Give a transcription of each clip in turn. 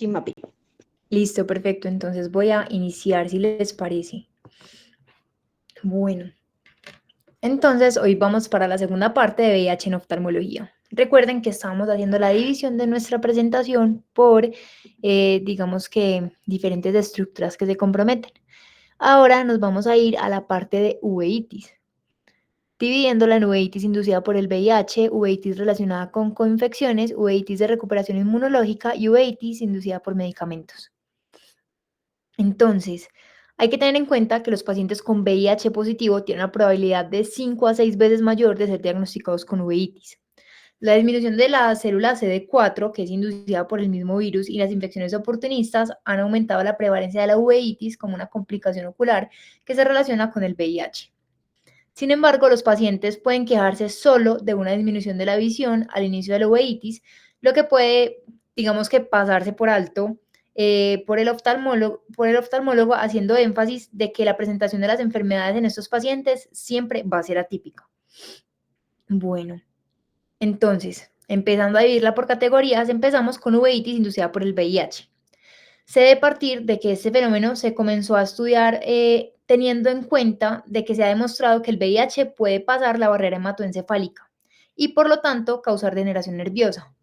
Chimapi. Listo, perfecto. Entonces voy a iniciar si les parece. Bueno, entonces hoy vamos para la segunda parte de VIH en oftalmología. Recuerden que estamos haciendo la división de nuestra presentación por, digamos que, diferentes estructuras que se comprometen. Ahora nos vamos a ir a la parte de uveitis, dividiéndola en uveitis inducida por el VIH, uveitis relacionada con coinfecciones, uveitis de recuperación inmunológica y uveitis inducida por medicamentos. Entonces, hay que tener en cuenta que los pacientes con VIH positivo tienen una probabilidad de 5 a 6 veces mayor de ser diagnosticados con uveitis. La disminución de la célula CD4, que es inducida por el mismo virus, y las infecciones oportunistas han aumentado la prevalencia de la uveitis como una complicación ocular que se relaciona con el VIH. Sin embargo, los pacientes pueden quejarse solo de una disminución de la visión al inicio de la uveitis, lo que puede, digamos que pasarse por alto por el oftalmólogo, haciendo énfasis de que la presentación de las enfermedades en estos pacientes siempre va a ser atípica. Bueno, entonces, empezando a dividirla por categorías, empezamos con uveitis inducida por el VIH. Se debe partir de que este fenómeno se comenzó a estudiar teniendo en cuenta de que se ha demostrado que el VIH puede pasar la barrera hematoencefálica y por lo tanto causar degeneración nerviosa.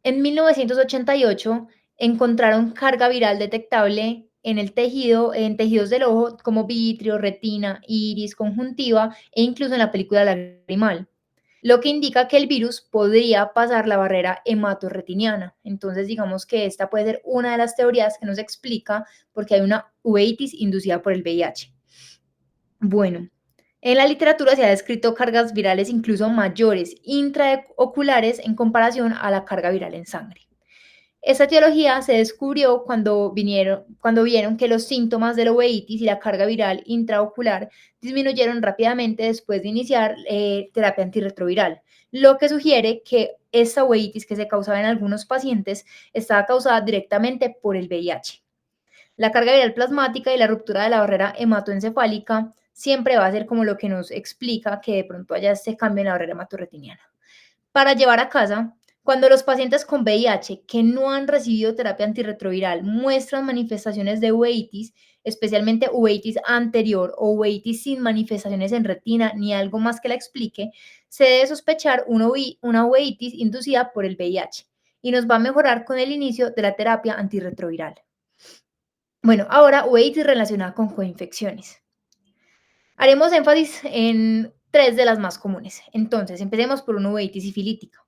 En 1988 encontraron carga viral detectable en el tejido, en tejidos del ojo como vitrio, retina, iris, conjuntiva e incluso en la película lagrimal, lo que indica que el virus podría pasar la barrera hematorretiniana. Entonces, digamos que esta puede ser una de las teorías que nos explica por qué hay una uveitis inducida por el VIH. Bueno, en la literatura se ha descrito cargas virales incluso mayores, intraoculares, en comparación a la carga viral en sangre. Esta etiología se descubrió cuando vieron que los síntomas de la uveitis y la carga viral intraocular disminuyeron rápidamente después de iniciar terapia antirretroviral, lo que sugiere que esta uveitis que se causaba en algunos pacientes estaba causada directamente por el VIH. La carga viral plasmática y la ruptura de la barrera hematoencefálica siempre va a ser como lo que nos explica que de pronto haya este cambio en la barrera hematorretiniana. Para llevar a casa, cuando los pacientes con VIH que no han recibido terapia antirretroviral muestran manifestaciones de uveitis, especialmente uveitis anterior o uveitis sin manifestaciones en retina ni algo más que la explique, se debe sospechar una uveitis inducida por el VIH y nos va a mejorar con el inicio de la terapia antirretroviral. Bueno, ahora uveitis relacionada con coinfecciones. Haremos énfasis en 3 de las más comunes. Entonces, empecemos por una uveitis sifilítica.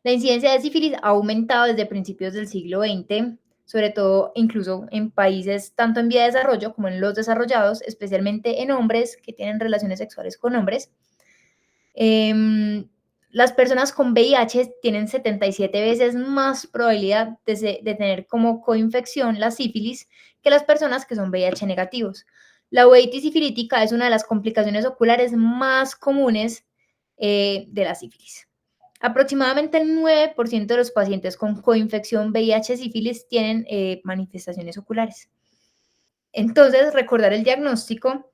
La incidencia de sífilis ha aumentado desde principios del siglo XX, sobre todo incluso en países tanto en vía de desarrollo como en los desarrollados, especialmente en hombres que tienen relaciones sexuales con hombres. Las personas con VIH tienen 77 veces más probabilidad de tener como coinfección la sífilis que las personas que son VIH negativos. La uveitis sifilítica es una de las complicaciones oculares más comunes de la sífilis. Aproximadamente el 9% de los pacientes con coinfección VIH-sífilis tienen manifestaciones oculares. Entonces, recordar el diagnóstico.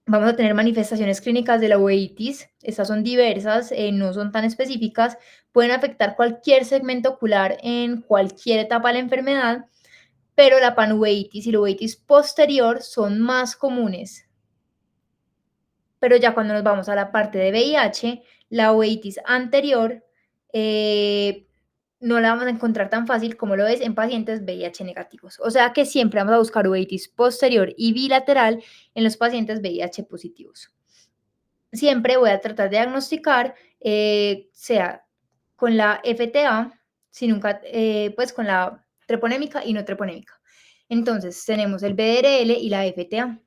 Vamos a tener manifestaciones clínicas de la uveitis. Estas son diversas, no son tan específicas. Pueden afectar cualquier segmento ocular en cualquier etapa de la enfermedad, pero la panuveitis y la uveitis posterior son más comunes. Pero ya cuando nos vamos a la parte de VIH, la uveitis anterior no la vamos a encontrar tan fácil como lo es en pacientes VIH negativos. O sea que siempre vamos a buscar uveitis posterior y bilateral en los pacientes VIH positivos. Siempre voy a tratar de diagnosticar, sea con la FTA, si nunca, pues con la treponémica y no treponémica. Entonces, tenemos el BDRL y la FTA.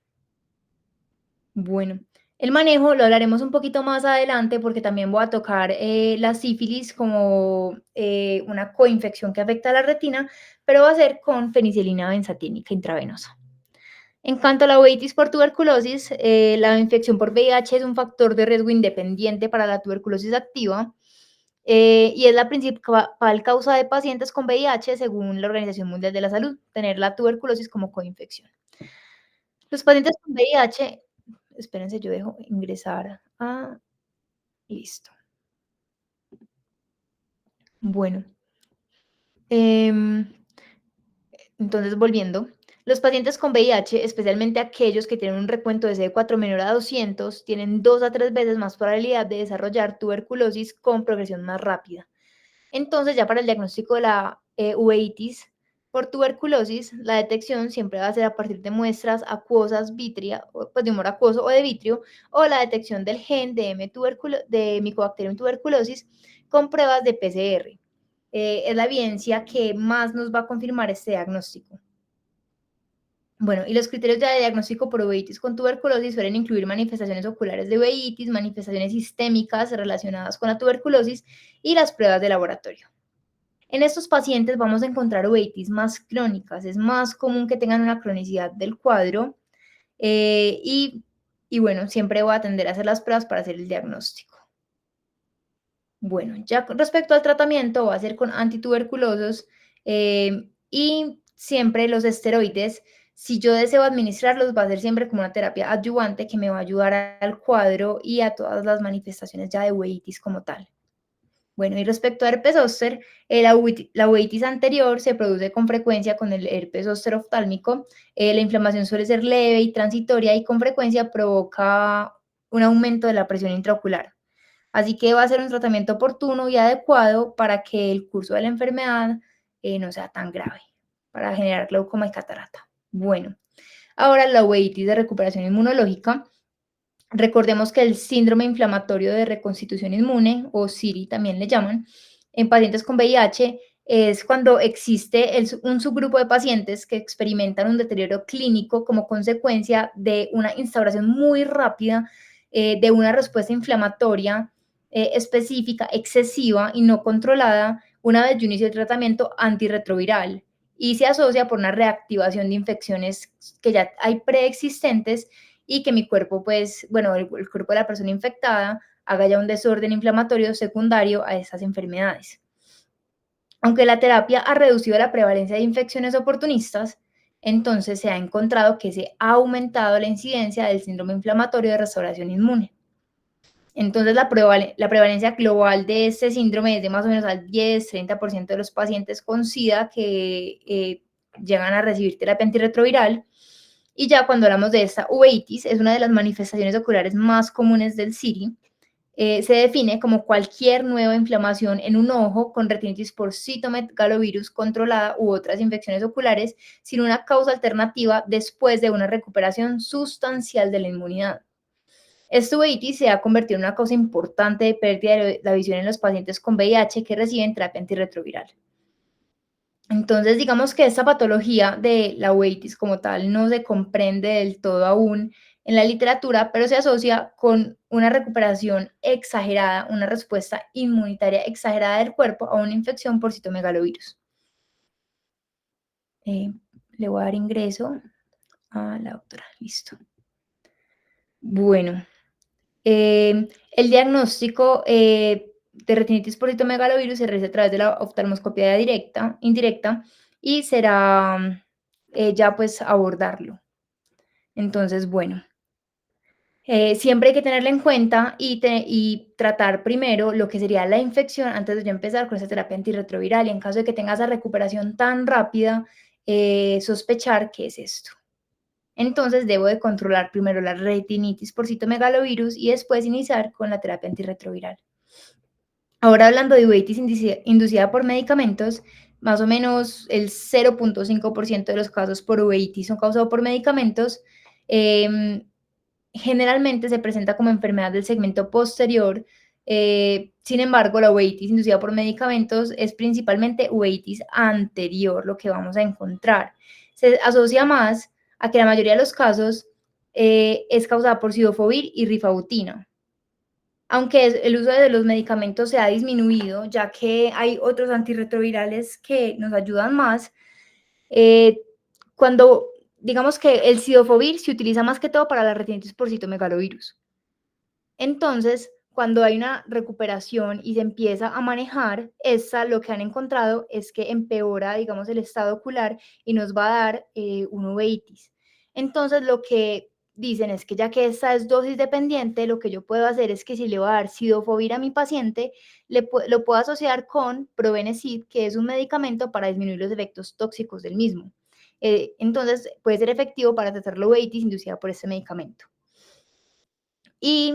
Bueno, el manejo lo hablaremos un poquito más adelante porque también voy a tocar la sífilis como una coinfección que afecta a la retina, pero va a ser con penicilina benzatínica intravenosa. En cuanto a la uveitis por tuberculosis, la infección por VIH es un factor de riesgo independiente para la tuberculosis activa y es la principal causa de pacientes con VIH según la Organización Mundial de la Salud, tener la tuberculosis como coinfección. Los pacientes con VIH, espérense, yo dejo ingresar a... Listo. Bueno, Em, entonces, volviendo, los pacientes con VIH, especialmente aquellos que tienen un recuento de CD4 menor a 200, tienen 2 a 3 veces más probabilidad de desarrollar tuberculosis con progresión más rápida. Entonces, ya para el diagnóstico de la uveitis por tuberculosis, la detección siempre va a ser a partir de muestras acuosas vitrea, pues de humor acuoso o de vitrio, o la detección del gen de, de Mycobacterium tuberculosis con pruebas de PCR. Es la evidencia que más nos va a confirmar este diagnóstico. Bueno, y los criterios de diagnóstico por uveitis con tuberculosis suelen incluir manifestaciones oculares de uveitis, manifestaciones sistémicas relacionadas con la tuberculosis y las pruebas de laboratorio. En estos pacientes vamos a encontrar uveitis más crónicas, es más común que tengan una cronicidad del cuadro eh, y, y bueno, siempre voy a tender a hacer las pruebas para hacer el diagnóstico. Bueno, ya con respecto al tratamiento, va a ser con antituberculosos y siempre los esteroides, si yo deseo administrarlos, va a ser siempre como una terapia adyuvante que me va a ayudar al cuadro y a todas las manifestaciones ya de uveitis como tal. Bueno, y respecto a herpes zóster, la uveitis anterior se produce con frecuencia con el herpes zóster oftálmico. La inflamación suele ser leve y transitoria y con frecuencia provoca un aumento de la presión intraocular. Así que va a ser un tratamiento oportuno y adecuado para que el curso de la enfermedad no sea tan grave, para generar glaucoma y catarata. Bueno, ahora la uveitis de recuperación inmunológica. Recordemos que el síndrome inflamatorio de reconstitución inmune, o SIRI también le llaman, en pacientes con VIH es cuando existe un subgrupo de pacientes que experimentan un deterioro clínico como consecuencia de una instauración muy rápida de una respuesta inflamatoria específica, excesiva y no controlada una vez de inicio de tratamiento antirretroviral y se asocia por una reactivación de infecciones que ya hay preexistentes y que mi cuerpo, pues, bueno, el cuerpo de la persona infectada haga ya un desorden inflamatorio secundario a estas enfermedades. Aunque la terapia ha reducido la prevalencia de infecciones oportunistas, entonces se ha encontrado que se ha aumentado la incidencia del síndrome inflamatorio de restauración inmune. Entonces, la prevalencia global de este síndrome es de más o menos al 10-30% de los pacientes con SIDA que llegan a recibir terapia antirretroviral. Y ya cuando hablamos de esta uveitis, es una de las manifestaciones oculares más comunes del SIRI. Se define como cualquier nueva inflamación en un ojo con retinitis por citomegalovirus controlada u otras infecciones oculares sin una causa alternativa después de una recuperación sustancial de la inmunidad. Esta uveitis se ha convertido en una causa importante de pérdida de la visión en los pacientes con VIH que reciben terapia antirretroviral. Entonces, digamos que esta patología de la uveitis como tal no se comprende del todo aún en la literatura, pero se asocia con una recuperación exagerada, una respuesta inmunitaria exagerada del cuerpo a una infección por citomegalovirus. Eh, Le voy a dar ingreso a la doctora. Listo. Bueno, el diagnóstico de retinitis por citomegalovirus se realiza a través de la oftalmoscopia indirecta y será ya pues abordarlo. Entonces, bueno, siempre hay que tenerlo en cuenta y tratar primero lo que sería la infección antes de yo empezar con esa terapia antirretroviral y en caso de que tenga esa recuperación tan rápida, sospechar qué es esto. Entonces debo de controlar primero la retinitis por citomegalovirus y después iniciar con la terapia antirretroviral. Ahora hablando de uveitis inducida por medicamentos, más o menos el 0.5% de los casos por uveitis son causados por medicamentos. Em, Generalmente se presenta como enfermedad del segmento posterior. Sin embargo, la uveitis inducida por medicamentos es principalmente uveitis anterior, lo que vamos a encontrar. Se asocia más a que la mayoría de los casos es causada por cidofovir y rifabutina. Aunque el uso de los medicamentos se ha disminuido, ya que hay otros antirretrovirales que nos ayudan más, eh, cuando digamos que el cidofovir se utiliza más que todo para la retinitis por citomegalovirus. Entonces, cuando hay una recuperación y se empieza a manejar, esta lo que han encontrado es que empeora, digamos, el estado ocular y nos va a dar una uveitis. Entonces, lo que dicen es que ya que esta es dosis dependiente, lo que yo puedo hacer es que si le voy a dar sidofovir a mi paciente, lo puedo asociar con Probenecid, que es un medicamento para disminuir los efectos tóxicos del mismo. Entonces, puede ser efectivo para tratar la uveitis inducida por este medicamento. Y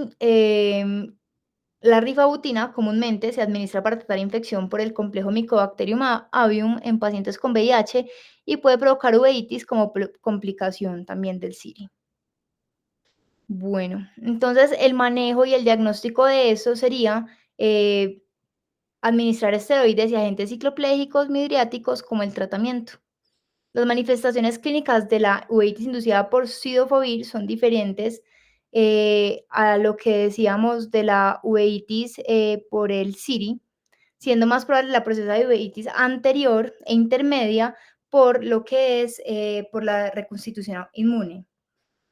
la rifabutina comúnmente se administra para tratar infección por el complejo Mycobacterium avium en pacientes con VIH y puede provocar uveitis como complicación también del CIRI. Bueno, entonces el manejo y el diagnóstico de eso sería administrar esteroides y agentes cicloplégicos midriáticos como el tratamiento. Las manifestaciones clínicas de la uveitis inducida por sidofovir son diferentes a lo que decíamos de la uveitis por el CIRI, siendo más probable la procesa de uveitis anterior e intermedia por lo que es por la reconstitución inmune.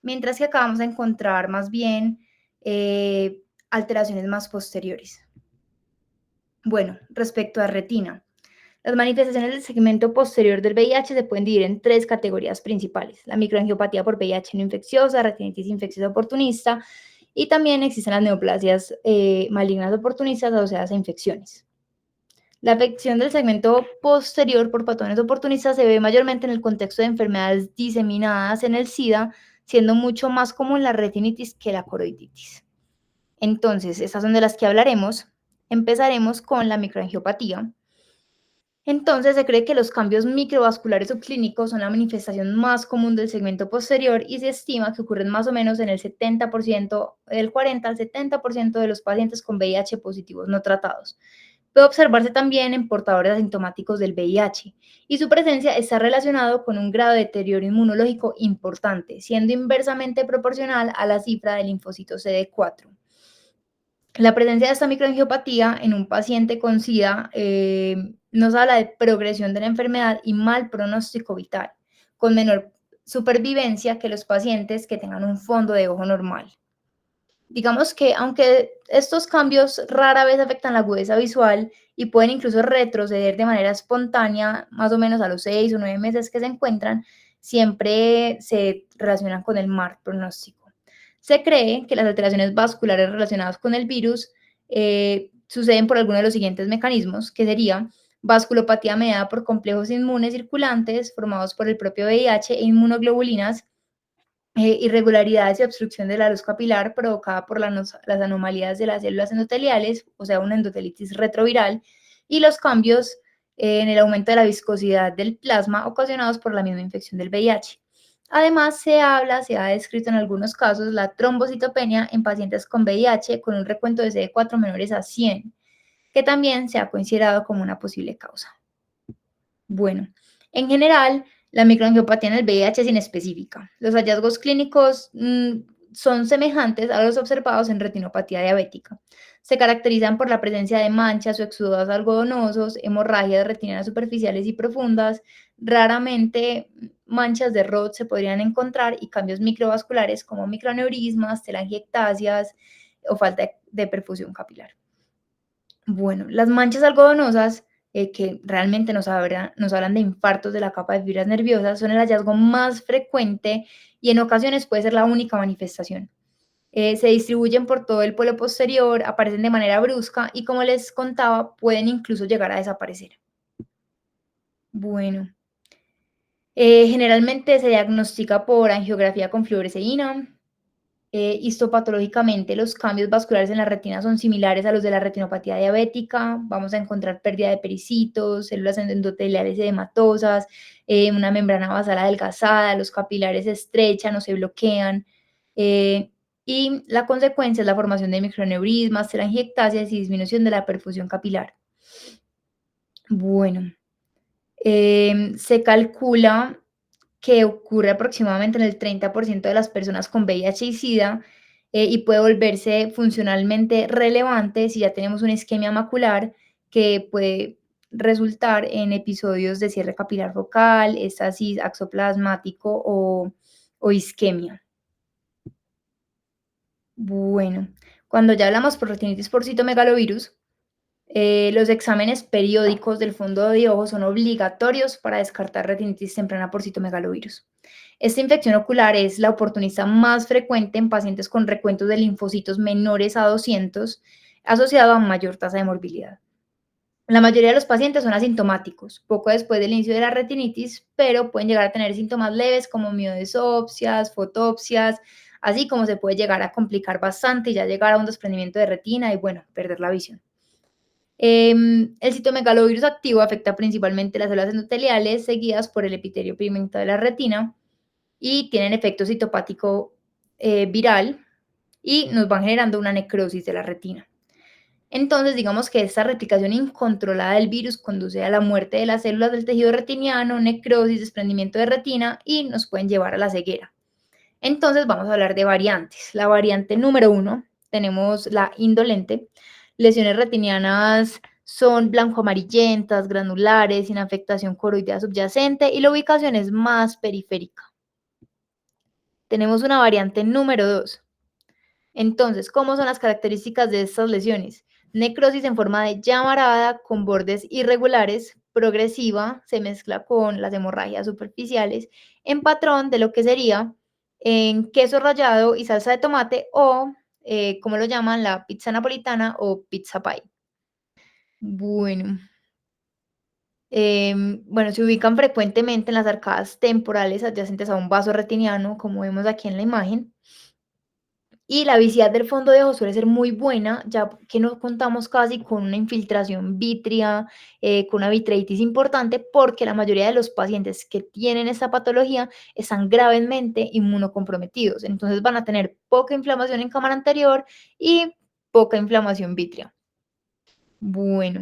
Mientras que acá vamos a encontrar más bien alteraciones más posteriores. Bueno, respecto a retina. Las manifestaciones del segmento posterior del VIH se pueden dividir en tres categorías principales: la microangiopatía por VIH no infecciosa, retinitis infecciosa oportunista, y también existen las neoplasias malignas oportunistas asociadas a infecciones. La afección del segmento posterior por patógenos oportunistas se ve mayormente en el contexto de enfermedades diseminadas en el SIDA, siendo mucho más común la retinitis que la coroiditis. Entonces, estas son de las que hablaremos. Empezaremos con la microangiopatía. Entonces, se cree que los cambios microvasculares subclínicos son la manifestación más común del segmento posterior y se estima que ocurren más o menos en el 70%, del 40 al 70% de los pacientes con VIH positivos no tratados. Puede observarse también en portadores asintomáticos del VIH y su presencia está relacionado con un grado de deterioro inmunológico importante, siendo inversamente proporcional a la cifra del linfocito CD4. La presencia de esta microangiopatía en un paciente con SIDA nos habla de progresión de la enfermedad y mal pronóstico vital, con menor supervivencia que los pacientes que tengan un fondo de ojo normal. Digamos que aunque estos cambios rara vez afectan la agudeza visual y pueden incluso retroceder de manera espontánea, más o menos a los 6 o 9 meses que se encuentran, siempre se relacionan con el mal pronóstico. Se cree que las alteraciones vasculares relacionadas con el virus suceden por alguno de los siguientes mecanismos, que sería vasculopatía mediada por complejos inmunes circulantes formados por el propio VIH e inmunoglobulinas, irregularidades y obstrucción de la luz capilar provocada por las anomalías de las células endoteliales, o sea, una endotelitis retroviral, y los cambios en el aumento de la viscosidad del plasma ocasionados por la misma infección del VIH. Además, se ha descrito en algunos casos la trombocitopenia en pacientes con VIH con un recuento de CD4 menores a 100, que también se ha considerado como una posible causa. Bueno, en general, la microangiopatía en el VIH es inespecífica. Los hallazgos clínicos son semejantes a los observados en retinopatía diabética. Se caracterizan por la presencia de manchas o exudados algodonosos, hemorragias retinianas superficiales y profundas. Raramente manchas de Rod se podrían encontrar y cambios microvasculares como microneurismas, telangiectasias o falta de perfusión capilar. Bueno, las manchas algodonosas, que realmente nos hablan de infartos de la capa de fibras nerviosas, son el hallazgo más frecuente y en ocasiones puede ser la única manifestación. Se distribuyen por todo el polo posterior, aparecen de manera brusca y, como les contaba, pueden incluso llegar a desaparecer. Bueno, generalmente se diagnostica por angiografía con fluoresceína. Histopatológicamente, los cambios vasculares en la retina son similares a los de la retinopatía diabética. Vamos a encontrar pérdida de pericitos, células endoteliales edematosas, una membrana basal adelgazada, los capilares se estrechan o se bloquean. eh, y la consecuencia es la formación de microneurismas, telangiectasias y disminución de la perfusión capilar. Bueno, se calcula que ocurre aproximadamente en el 30% de las personas con VIH y SIDA, y puede volverse funcionalmente relevante si ya tenemos una isquemia macular que puede resultar en episodios de cierre capilar focal, estasis axoplasmático o isquemia. Bueno, cuando ya hablamos por retinitis por citomegalovirus, Los exámenes periódicos del fondo de ojo son obligatorios para descartar retinitis temprana por citomegalovirus. Esta infección ocular es la oportunista más frecuente en pacientes con recuentos de linfocitos menores a 200, asociado a mayor tasa de morbilidad. La mayoría de los pacientes son asintomáticos, poco después del inicio de la retinitis, pero pueden llegar a tener síntomas leves como miodesopsias, fotopsias, así como se puede llegar a complicar bastante y ya llegar a un desprendimiento de retina y, bueno, perder la visión. El citomegalovirus activo afecta principalmente las células endoteliales seguidas por el epitelio pigmentado de la retina y tienen efecto citopático viral y nos van generando una necrosis de la retina. Entonces, digamos que esta replicación incontrolada del virus conduce a la muerte de las células del tejido retiniano, necrosis, desprendimiento de retina y nos pueden llevar a la ceguera. Entonces, vamos a hablar de variantes. La variante número 1, tenemos la indolente. Lesiones retinianas son blanco-amarillentas, granulares, sin afectación coroidea subyacente y la ubicación es más periférica. Tenemos una variante número 2. Entonces, ¿cómo son las características de estas lesiones? Necrosis en forma de llamarada con bordes irregulares, progresiva, se mezcla con las hemorragias superficiales, en patrón de lo que sería en queso rallado y salsa de tomate o, como lo llaman, la pizza napolitana o pizza pie. Bueno, bueno, se ubican frecuentemente en las arcadas temporales adyacentes a un vaso retiniano, como vemos aquí en la imagen. Y la visibilidad del fondo de ojo suele ser muy buena, ya que no contamos casi con una infiltración vítrea, con una vitreitis importante, porque la mayoría de los pacientes que tienen esta patología están gravemente inmunocomprometidos. Entonces van a tener poca inflamación en cámara anterior y poca inflamación vítrea. Bueno,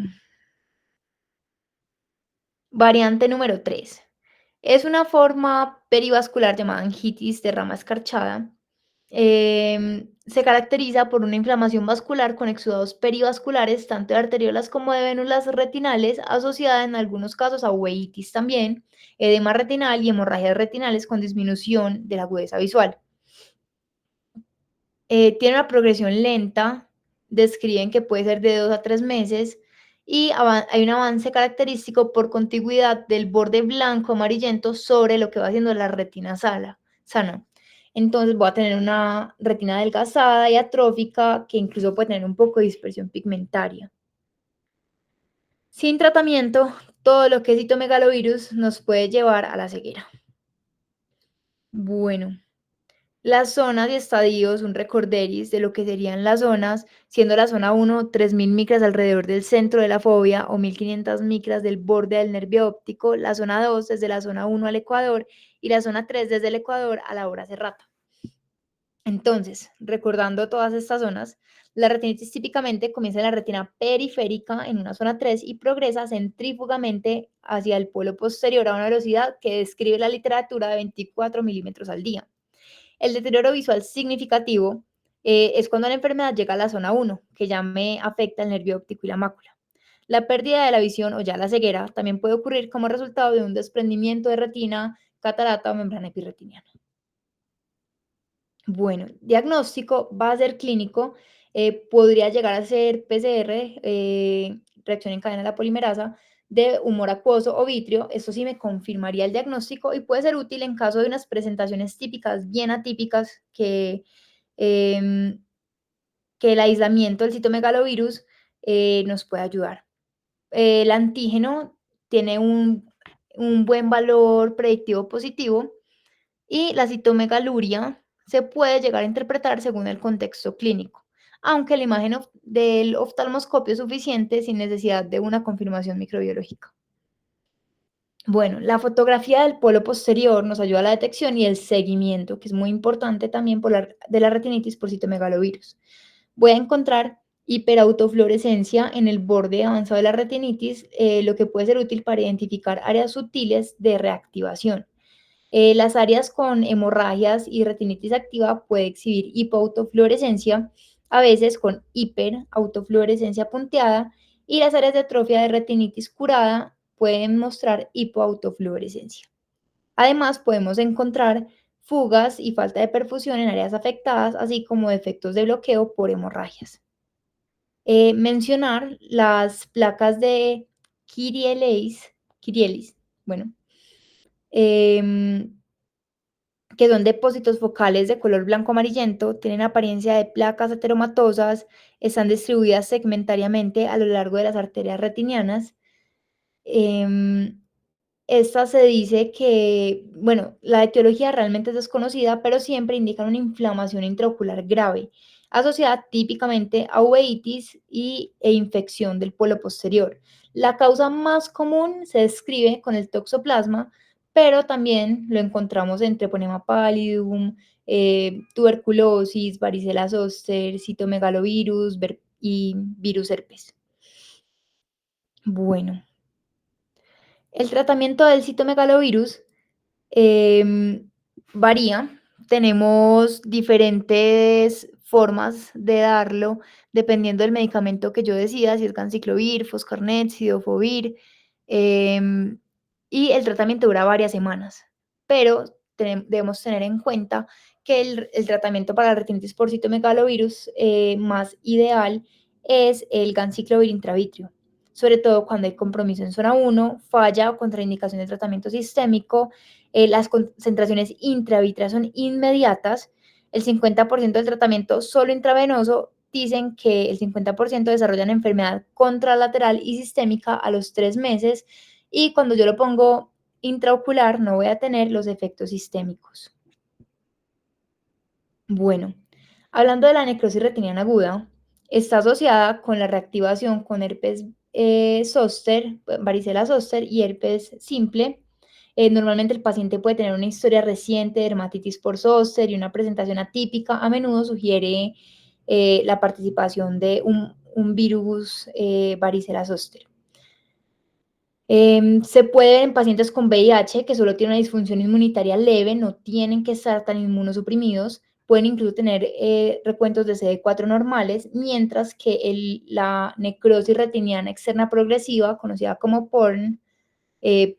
variante número 3. Es una forma perivascular llamada angitis de rama escarchada. Se caracteriza por una inflamación vascular con exudados perivasculares, tanto de arteriolas como de vénulas retinales, asociada en algunos casos a uveitis también, edema retinal y hemorragias retinales con disminución de la agudeza visual. Tiene una progresión lenta, describen que puede ser de 2 a 3 meses y hay un avance característico por contigüidad del borde blanco amarillento sobre lo que va haciendo la retina sana. Entonces voy a tener una retina adelgazada y atrófica que incluso puede tener un poco de dispersión pigmentaria. Sin tratamiento, todo lo que es citomegalovirus nos puede llevar a la ceguera. Bueno, las zonas y estadios, un recorderis de lo que serían las zonas, siendo la zona 1 3.000 micras alrededor del centro de la fobia o 1.500 micras del borde del nervio óptico, la zona 2 desde la zona 1 al ecuador y la zona 3 desde el ecuador a la hora serrata. Entonces, recordando todas estas zonas, la retinitis típicamente comienza en la retina periférica en una zona 3 y progresa centrífugamente hacia el polo posterior a una velocidad que describe la literatura de 24 milímetros al día. El deterioro visual significativo es cuando la enfermedad llega a la zona 1, que ya me afecta el nervio óptico y la mácula. La pérdida de la visión o ya la ceguera también puede ocurrir como resultado de un desprendimiento de retina, catarata o membrana epirretiniana. Bueno, diagnóstico va a ser clínico, podría llegar a ser PCR, reacción en cadena de la polimerasa, de humor acuoso o vítreo. Esto sí me confirmaría el diagnóstico y puede ser útil en caso de unas presentaciones típicas, bien atípicas, em, que el aislamiento del citomegalovirus nos puede ayudar. El antígeno tiene un buen valor predictivo positivo y la citomegaluria se puede llegar a interpretar según el contexto clínico, aunque la imagen del oftalmoscopio es suficiente sin necesidad de una confirmación microbiológica. Bueno, la fotografía del polo posterior nos ayuda a la detección y el seguimiento, que es muy importante también de la retinitis por citomegalovirus. Voy a encontrar hiperautofluorescencia en el borde avanzado de la retinitis, lo que puede ser útil para identificar áreas sutiles de reactivación. Las áreas con hemorragias y retinitis activa puede exhibir hipoautofluorescencia, a veces con hiperautofluorescencia punteada, y las áreas de atrofia de retinitis curada pueden mostrar hipoautofluorescencia. Además, podemos encontrar fugas y falta de perfusión en áreas afectadas, así como defectos de bloqueo por hemorragias. mencionar las placas de Kirielis, bueno, em, que son depósitos focales de color blanco amarillento, tienen apariencia de placas ateromatosas, están distribuidas segmentariamente a lo largo de las arterias retinianas. Em, Esta se dice que, bueno, la etiología realmente es desconocida, pero siempre indican una inflamación intraocular grave, asociada típicamente a uveitis e infección del polo posterior. La causa más común se describe con el toxoplasma, pero también lo encontramos en Treponema pallidum, tuberculosis, varicela zoster, citomegalovirus y virus herpes. Bueno, el tratamiento del citomegalovirus Em, varía. Tenemos diferentes formas de darlo, dependiendo del medicamento que yo decida, si es ganciclovir, foscarnet, sidofovir, em, y el tratamiento dura varias semanas. Pero debemos tener en cuenta que el tratamiento para la retinitis por citomegalovirus más ideal es el ganciclovir intravítrea, sobre todo cuando hay compromiso en zona 1, falla o contraindicación de tratamiento sistémico, las concentraciones intravítreas son inmediatas, el 50% del tratamiento solo intravenoso, dicen que el 50% desarrollan enfermedad contralateral y sistémica a los 3 meses, y cuando yo lo pongo intraocular no voy a tener los efectos sistémicos. Bueno, hablando de la necrosis retiniana aguda, está asociada con la reactivación con herpes zóster, varicela zóster y herpes simple. Normalmente el paciente puede tener una historia reciente de dermatitis por zóster y una presentación atípica. A menudo sugiere la participación de un virus varicela zóster. Se puede ver en pacientes con VIH que solo tienen una disfunción inmunitaria leve, no tienen que estar tan inmunosuprimidos, pueden incluso tener recuentos de CD4 normales, mientras que la necrosis retiniana externa progresiva, conocida como PORN, eh,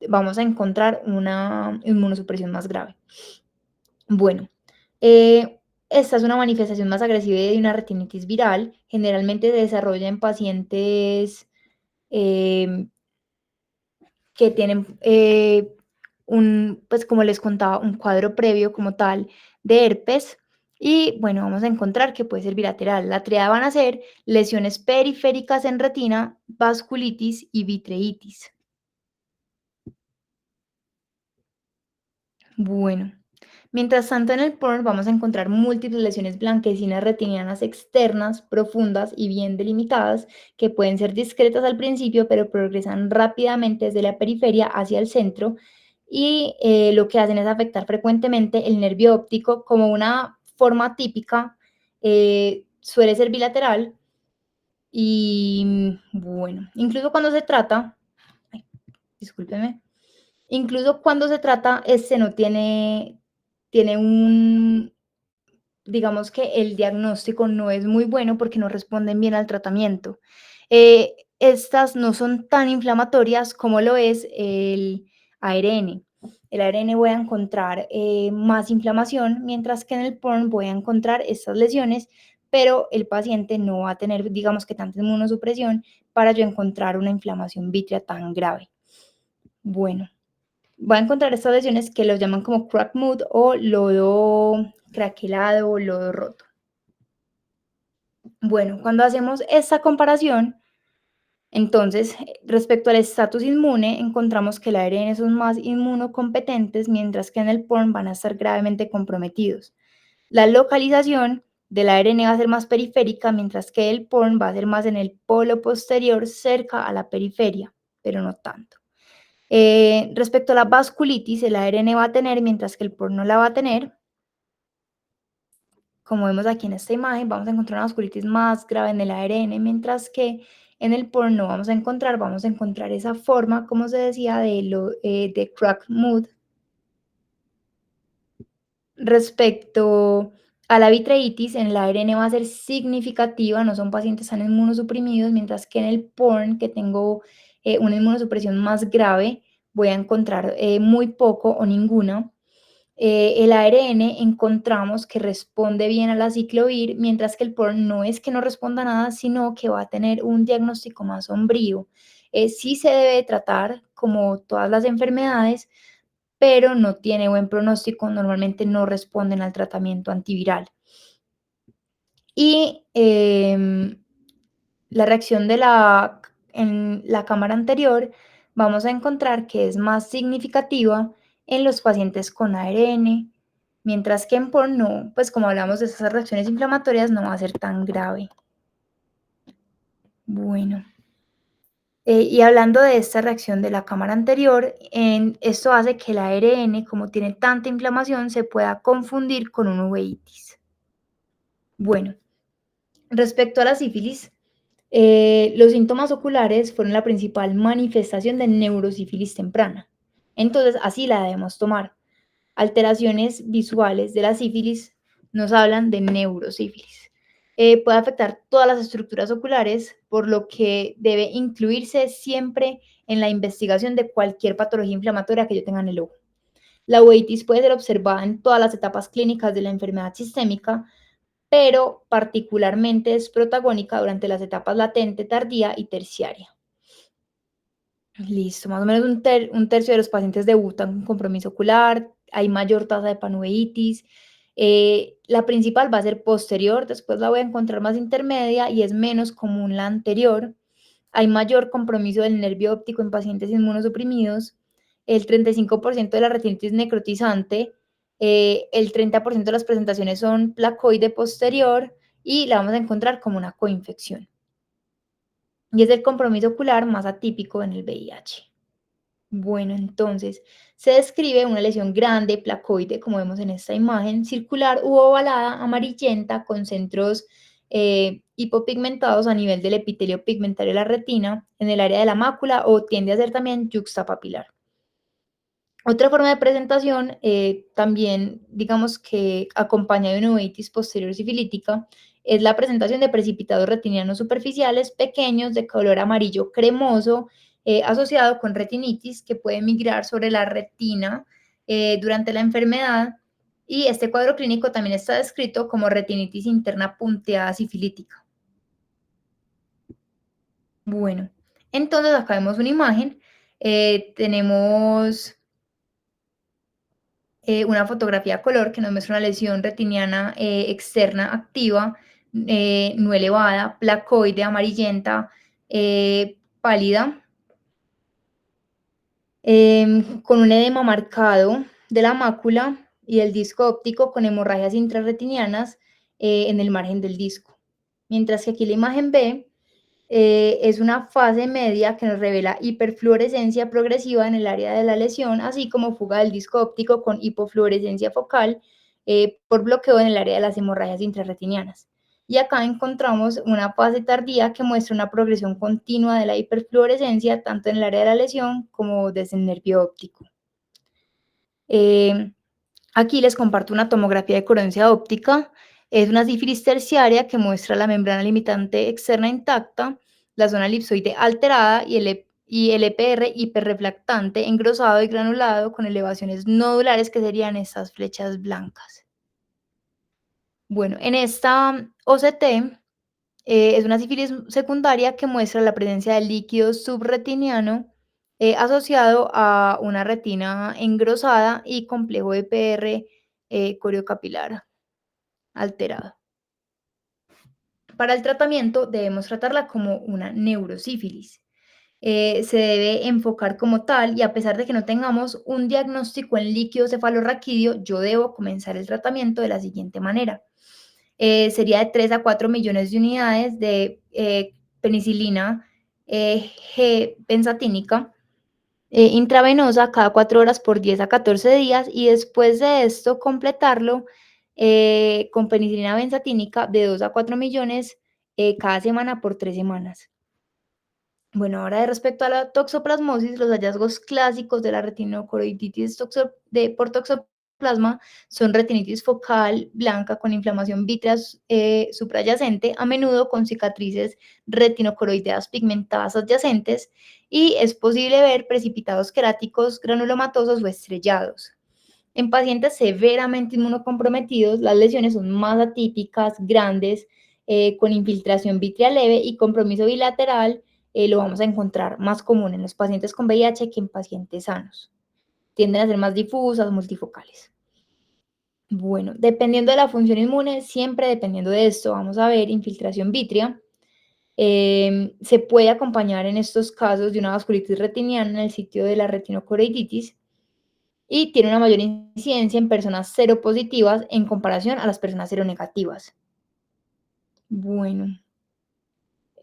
vamos a encontrar una inmunosupresión más grave. Bueno, esta es una manifestación más agresiva de una retinitis viral, generalmente se desarrolla en pacientes em, que tienen pues como les contaba, un cuadro previo como tal de herpes. Y bueno, vamos a encontrar que puede ser bilateral. La triada van a ser lesiones periféricas en retina, vasculitis y vitreitis. Bueno, mientras tanto en el PORN vamos a encontrar múltiples lesiones blanquecinas retinianas externas, profundas y bien delimitadas, que pueden ser discretas al principio, pero progresan rápidamente desde la periferia hacia el centro, y lo que hacen es afectar frecuentemente el nervio óptico como una forma típica, suele ser bilateral y bueno, incluso cuando se trata, ay, discúlpeme, incluso cuando se trata, este no tiene un, digamos que el diagnóstico no es muy bueno porque no responden bien al tratamiento. Estas no son tan inflamatorias como lo es el ARN. El ARN voy a encontrar más inflamación, mientras que en el PORN voy a encontrar estas lesiones, pero el paciente no va a tener, digamos que tanta inmunosupresión para yo encontrar una inflamación vítrea tan grave. Bueno, va a encontrar estas lesiones que los llaman como crack mood o lodo craquelado o lodo roto. Bueno, cuando hacemos esta comparación, entonces, respecto al estatus inmune, encontramos que el ARN son más inmunocompetentes, mientras que en el PORN van a estar gravemente comprometidos. La localización del ARN va a ser más periférica, mientras que el PORN va a ser más en el polo posterior, cerca a la periferia, pero no tanto. Respecto a la vasculitis, el ARN va a tener, mientras que el PORN no la va a tener. Como vemos aquí en esta imagen, vamos a encontrar una vasculitis más grave en el ARN, mientras que en el PORN no vamos a encontrar esa forma, como se decía, de crack mood. Respecto a la vitreitis, en el ARN va a ser significativa, no son pacientes tan inmunosuprimidos, mientras que en el PORN, que tengo una inmunosupresión más grave, voy a encontrar muy poco o ninguna. El ARN encontramos que responde bien a la ciclovir, mientras que el PORN no es que no responda a nada, sino que va a tener un diagnóstico más sombrío. Sí se debe tratar como todas las enfermedades, pero no tiene buen pronóstico, normalmente no responden al tratamiento antiviral. Y la reacción en la cámara anterior, vamos a encontrar que es más significativa en los pacientes con ARN, mientras que en PORN no, pues como hablamos de esas reacciones inflamatorias, no va a ser tan grave. Bueno, y hablando de esta reacción de la cámara anterior, esto hace que el ARN, como tiene tanta inflamación, se pueda confundir con un uveitis. Bueno, respecto a la sífilis, los síntomas oculares fueron la principal manifestación de neurosífilis temprana. Entonces, así la debemos tomar. Alteraciones visuales de la sífilis nos hablan de neurosífilis. Puede afectar todas las estructuras oculares, por lo que debe incluirse siempre en la investigación de cualquier patología inflamatoria que yo tenga en el ojo. La uveitis puede ser observada en todas las etapas clínicas de la enfermedad sistémica, pero particularmente es protagónica durante las etapas latente, tardía y terciaria. Listo, más o menos un tercio de los pacientes debutan con compromiso ocular, hay mayor tasa de panuveitis. La principal va a ser posterior, después la voy a encontrar más intermedia y es menos común la anterior. Hay mayor compromiso del nervio óptico en pacientes inmunosuprimidos, el 35% de la retinitis necrotizante, el 30% de las presentaciones son placoide posterior y la vamos a encontrar como una coinfección. Y es el compromiso ocular más atípico en el VIH. Bueno, entonces se describe una lesión grande, placoide, como vemos en esta imagen, circular u ovalada, amarillenta, con centros hipopigmentados a nivel del epitelio pigmentario de la retina, en el área de la mácula o tiende a ser también yuxtapapilar. Otra forma de presentación, también digamos que acompaña de una uveitis posterior sifilítica, es la presentación de precipitados retinianos superficiales pequeños de color amarillo cremoso, asociado con retinitis que puede migrar sobre la retina durante la enfermedad. Y este cuadro clínico también está descrito como retinitis interna punteada sifilítica. Bueno, entonces acá vemos una imagen. Tenemos una fotografía a color que nos muestra una lesión retiniana externa activa, no elevada, placoide, amarillenta, pálida, con un edema marcado de la mácula y el disco óptico con hemorragias intrarretinianas en el margen del disco. Mientras que aquí la imagen B es una fase media que nos revela hiperfluorescencia progresiva en el área de la lesión, así como fuga del disco óptico con hipofluorescencia focal por bloqueo en el área de las hemorragias intrarretinianas. Y acá encontramos una fase tardía que muestra una progresión continua de la hiperfluorescencia tanto en el área de la lesión como desde el nervio óptico. Eh, Aquí les comparto una tomografía de coherencia óptica. Es una sífilis terciaria que muestra la membrana limitante externa intacta, la zona elipsoide alterada y el EPR hiperrefractante, engrosado y granulado con elevaciones nodulares que serían estas flechas blancas. Bueno, en esta OCT es una sífilis secundaria que muestra la presencia de líquido subretiniano asociado a una retina engrosada y complejo EPR coriocapilar alterado. Para el tratamiento debemos tratarla como una neurosífilis. Se debe enfocar como tal y a pesar de que no tengamos un diagnóstico en líquido cefalorraquídeo, yo debo comenzar el tratamiento de la siguiente manera. Sería de 3 a 4 millones de unidades de penicilina G-benzatínica intravenosa cada 4 horas por 10 a 14 días y después de esto completarlo con penicilina benzatínica de 2 a 4 millones cada semana por 3 semanas. Bueno, ahora de respecto a la toxoplasmosis, los hallazgos clásicos de la retinocoroiditis por toxoplasma son retinitis focal blanca con inflamación vítrea suprayacente, a menudo con cicatrices retinocoroideas pigmentadas adyacentes, y es posible ver precipitados queráticos granulomatosos o estrellados. En pacientes severamente inmunocomprometidos, las lesiones son más atípicas, grandes, con infiltración vitrea leve y compromiso bilateral, lo vamos a encontrar más común en los pacientes con VIH que en pacientes sanos. Tienden a ser más difusas, multifocales. Bueno, dependiendo de la función inmune, siempre dependiendo de esto, vamos a ver infiltración vitrea. Se puede acompañar en estos casos de una vasculitis retiniana en el sitio de la retinocoreiditis y tiene una mayor incidencia en personas seropositivas en comparación a las personas seronegativas. Bueno,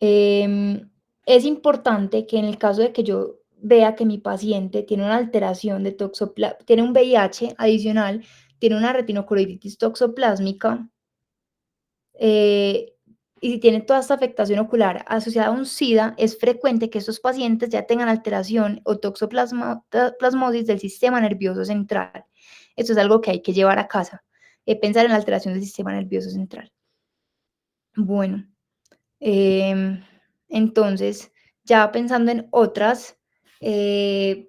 em, es importante que en el caso de que yo vea que mi paciente tiene una alteración de tiene un VIH adicional, tiene una retinocoritis toxoplásmica, eh, y si tiene toda esta afectación ocular asociada a un SIDA, es frecuente que estos pacientes ya tengan alteración o toxoplasmosis del sistema nervioso central. Esto es algo que hay que llevar a casa, pensar en la alteración del sistema nervioso central. Bueno, em, entonces, ya pensando en eh,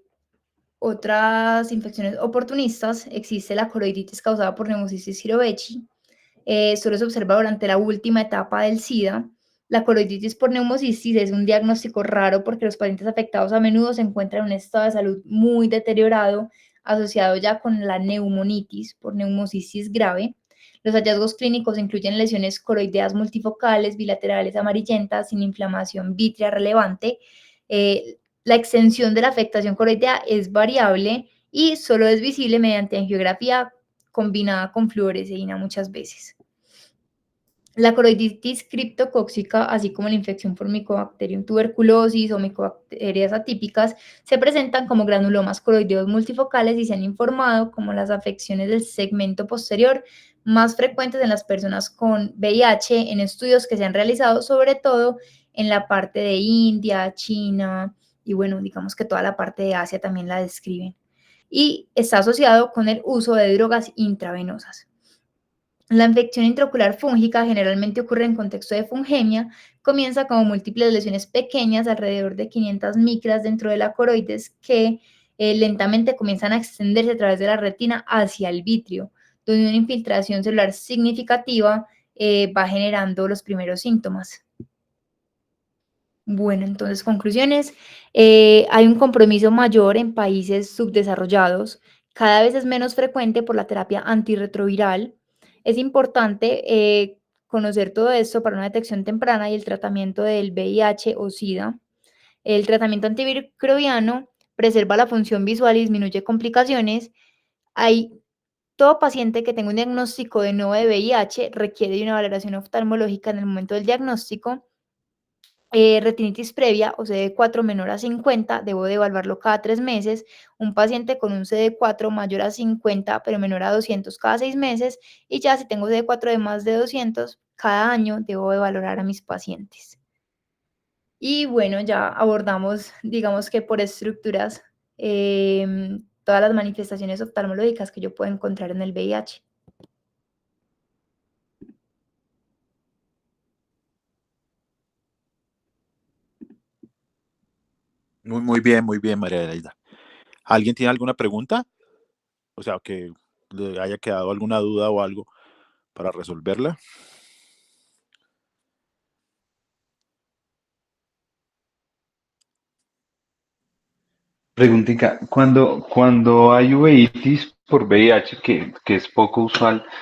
otras infecciones oportunistas, existe la coroiditis causada por Pneumocystis jirovecii. Solo se observa durante la última etapa del SIDA. La coroiditis por neumocistis es un diagnóstico raro porque los pacientes afectados a menudo se encuentran en un estado de salud muy deteriorado, asociado ya con la neumonitis por neumocistis grave. Los hallazgos clínicos incluyen lesiones coroideas multifocales, bilaterales amarillentas, sin inflamación vítrea relevante. La extensión de la afectación coroidea es variable y solo es visible mediante angiografía combinada con fluoresceína muchas veces. La coroiditis criptocóxica, así como la infección por Mycobacterium tuberculosis o micobacterias atípicas, se presentan como granulomas coroideos multifocales y se han informado como las afecciones del segmento posterior más frecuentes en las personas con VIH en estudios que se han realizado sobre todo en la parte de India, China y bueno, digamos que toda la parte de Asia también la describen. Y está asociado con el uso de drogas intravenosas. La infección intraocular fúngica generalmente ocurre en contexto de fungemia, comienza como múltiples lesiones pequeñas, alrededor de 500 micras dentro de la coroides, que lentamente comienzan a extenderse a través de la retina hacia el vitrio, donde una infiltración celular significativa va generando los primeros síntomas. Bueno, entonces, conclusiones. Hay un compromiso mayor en países subdesarrollados. Cada vez es menos frecuente por la terapia antirretroviral. Es importante conocer todo esto para una detección temprana y el tratamiento del VIH o SIDA. El tratamiento antimicrobiano preserva la función visual y disminuye complicaciones. Hay todo paciente que tenga un diagnóstico de nuevo de VIH requiere de una valoración oftalmológica en el momento del diagnóstico. Retinitis previa o CD4 menor a 50, debo de evaluarlo cada 3 meses. Un paciente con un CD4 mayor a 50, pero menor a 200 cada 6 meses. Y ya si tengo CD4 de más de 200, cada año debo de valorar a mis pacientes. Y bueno, ya abordamos, digamos que por estructuras, todas las manifestaciones oftalmológicas que yo puedo encontrar en el VIH. Muy bien, María Elaida. ¿Alguien tiene alguna pregunta? O sea, que le haya quedado alguna duda o algo para resolverla. Preguntica, cuando hay uveitis por VIH, que es poco usual,